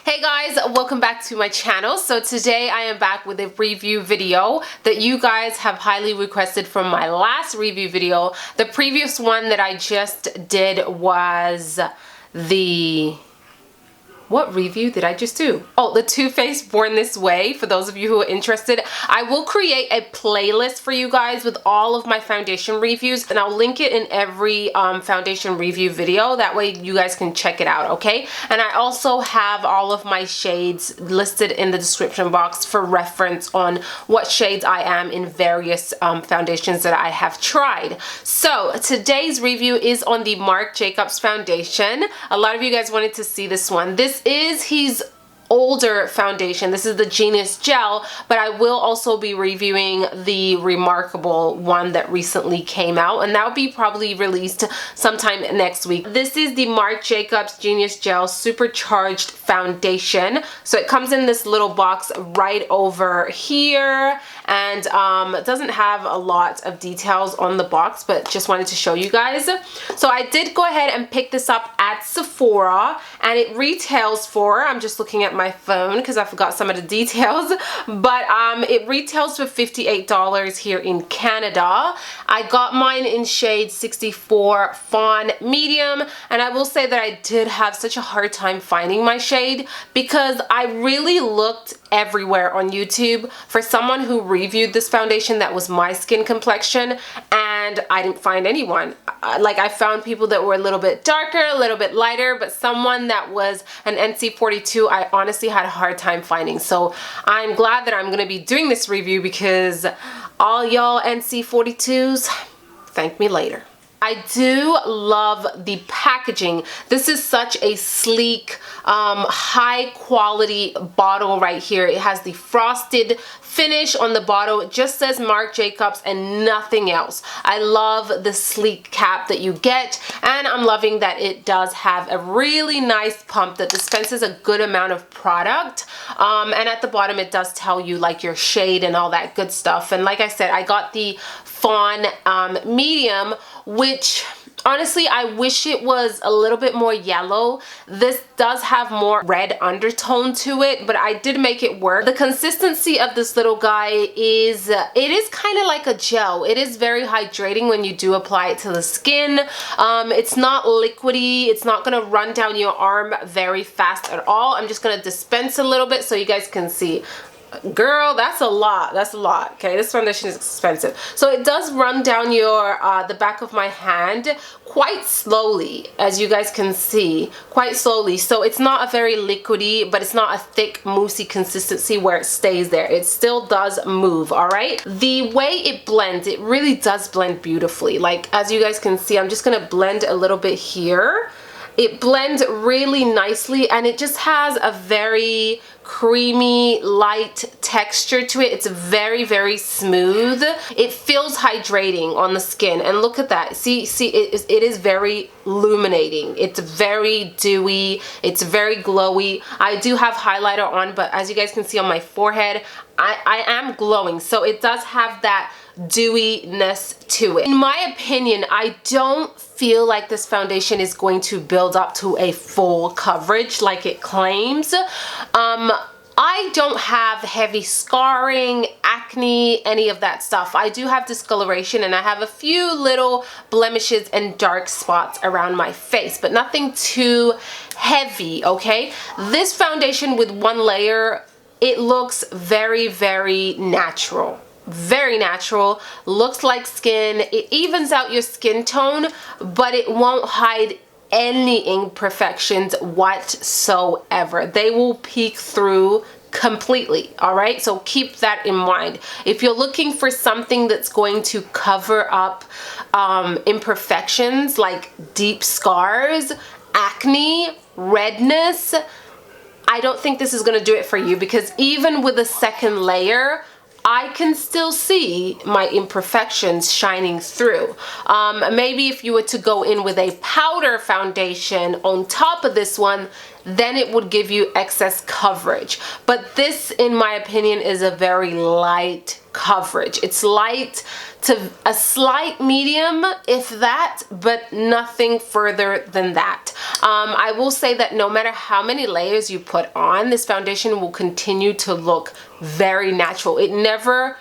Hey guys, welcome back to my channel. So today I am back with a review video that you guys have highly requested from my last review video. The previous one that I just did was what review did I just do? Oh, the Too Faced Born This Way. For those of you who are interested, I will create a playlist for you guys with all of my foundation reviews, and I'll link it in every foundation review video. That way you guys can check it out, okay? And I also have all of my shades listed in the description box for reference on what shades I am in various foundations that I have tried. So today's review is on the MARC Jacobs foundation. A lot of you guys wanted to see this one. This is his older foundation. This is the Genius Gel, but I will also be reviewing the Remarkable one that recently came out, and that will be probably released sometime next week. This is the MARC Jacobs Genius Gel Supercharged Foundation. So it comes in this little box right over here, and it doesn't have a lot of details on the box, but just wanted to show you guys. So I did go ahead and pick this up at Sephora, and it retails for, I'm just looking at my phone because I forgot some of the details, but it retails for $58 here in Canada. I got mine in shade 64 Fawn Medium, and I will say that I did have such a hard time finding my shade because I really looked everywhere on YouTube for someone who reviewed this foundation that was my skin complexion, and I didn't find anyone. Like, I found people that were a little bit darker, a little bit lighter, but someone that was an NC42 I honestly had a hard time finding. So I'm glad that I'm going to be doing this review because all y'all NC42s, thank me later. I do love the packaging. This is such a sleek, high quality bottle right here. It has the frosted finish on the bottle. It just says MARC Jacobs and nothing else. I love the sleek cap that you get, and I'm loving that it does have a really nice pump that dispenses a good amount of product. And at the bottom it does tell you like your shade and all that good stuff. And like I said, I got the Fawn Medium, which honestly I wish it was a little bit more yellow. This does have more red undertone to it, but I did make it work. The consistency of this little guy is, it is kind of like a gel. It is very hydrating when you do apply it to the skin. It's not liquidy. It's not going to run down your arm very fast at all. I'm just going to dispense a little bit so you guys can see. Girl, that's a lot. That's a lot. Okay, this foundation is expensive. So it does run down your the back of my hand quite slowly, as you guys can see, quite slowly. So it's not a very liquidy, but it's not a thick, moussey consistency where it stays there. It still does move, all right? The way it blends, it really does blend beautifully. Like, as you guys can see, I'm just gonna blend a little bit here. It blends really nicely, and it just has a very creamy, light texture to it. It's very, very smooth. It feels hydrating on the skin, and look at that. See, it is very illuminating. It's very dewy. It's very glowy. I do have highlighter on, but as you guys can see on my forehead, I am glowing. So it does have that dewiness to it. In my opinion, I don't feel like this foundation is going to build up to a full coverage like it claims. I don't have heavy scarring, acne, any of that stuff. I do have discoloration, and I have a few little blemishes and dark spots around my face, but nothing too heavy, okay? This foundation with one layer, it looks very, very natural. Very natural, looks like skin. It evens out your skin tone, but it won't hide any imperfections whatsoever. They will peek through completely, all right? So keep that in mind. If you're looking for something that's going to cover up imperfections like deep scars, acne, redness, I don't think this is going to do it for you, because even with a second layer, I can still see my imperfections shining through. Maybe if you were to go in with a powder foundation on top of this one, then it would give you excess coverage. But this, in my opinion, is a very light coverage. It's light to a slight medium, if that, but nothing further than that. I will say that no matter how many layers you put on, this foundation will continue to look very natural. It never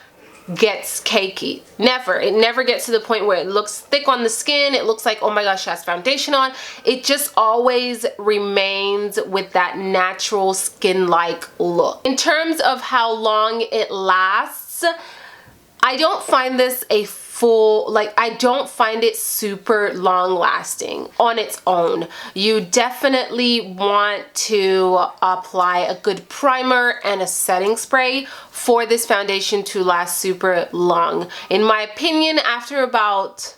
gets cakey. Never. It never gets to the point where it looks thick on the skin. It looks like, oh my gosh, she has foundation on. It just always remains with that natural skin-like look. In terms of how long it lasts, I don't find this a full, like, I don't find it super long lasting on its own. You definitely want to apply a good primer and a setting spray for this foundation to last super long. In my opinion, after about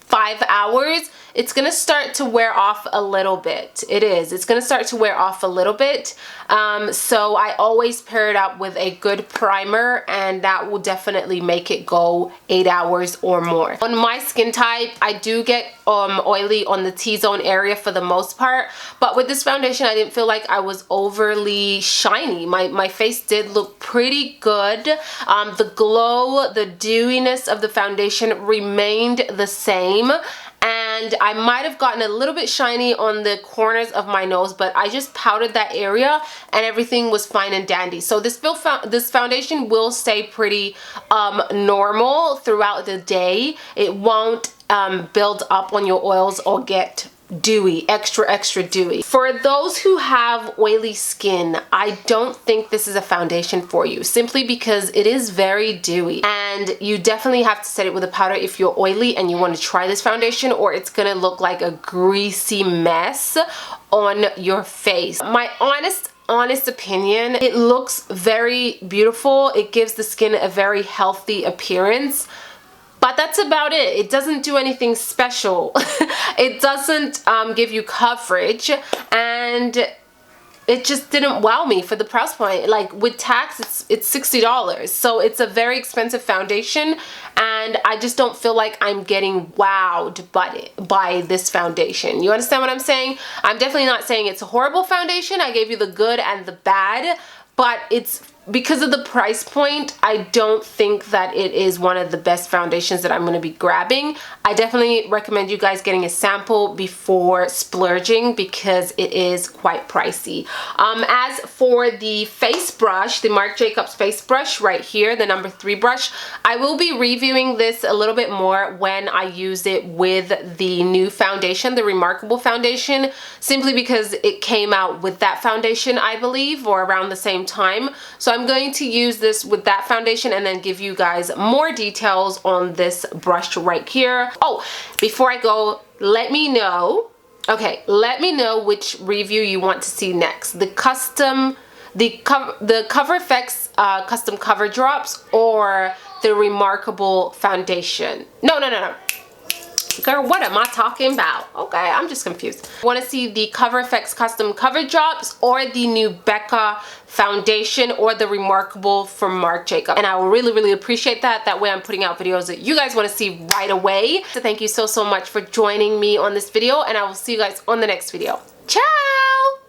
5 hours, it's gonna start to wear off a little bit. It is. It's gonna start to wear off a little bit. So I always pair it up with a good primer, and that will definitely make it go 8 hours or more. On my skin type, I do get oily on the T-zone area for the most part, but with this foundation, I didn't feel like I was overly shiny. My face did look pretty good. The glow, the dewiness of the foundation remained the same. And I might have gotten a little bit shiny on the corners of my nose, but I just powdered that area and everything was fine and dandy. So this foundation will stay pretty normal throughout the day. It won't build up on your oils or get dewy, extra dewy. For those who have oily skin, I don't think this is a foundation for you, simply because it is very dewy, and you definitely have to set it with a powder if you're oily and you want to try this foundation, or it's gonna look like a greasy mess on your face. My honest opinion, it looks very beautiful. It gives the skin a very healthy appearance. But that's about it. It doesn't do anything special. It doesn't give you coverage, and it just didn't wow me for the price point. Like, with tax, it's $60. So it's a very expensive foundation, and I just don't feel like I'm getting wowed by this foundation. You understand what I'm saying? I'm definitely not saying it's a horrible foundation. I gave you the good and the bad, but it's because of the price point, I don't think that it is one of the best foundations that I'm going to be grabbing. I definitely recommend you guys getting a sample before splurging, because it is quite pricey. As for the face brush, the Marc Jacobs face brush right here, the number 3 brush, I will be reviewing this a little bit more when I use it with the new foundation, the Remarkable foundation, simply because it came out with that foundation, I believe, or around the same time. So I'm going to use this with that foundation and then give you guys more details on this brush right here. Oh, before I go, let me know which review you want to see next. The Cover Effects custom cover drops, or the Remarkable foundation. No. Girl, what am I talking about? Okay, I'm just confused. Want to see the Cover Effects custom cover drops, or the new Becca foundation, or the Remarkable from Marc Jacobs? And I will really appreciate that. That way I'm putting out videos that you guys want to see right away. So thank you so much for joining me on this video, and I will see you guys on the next video. Ciao!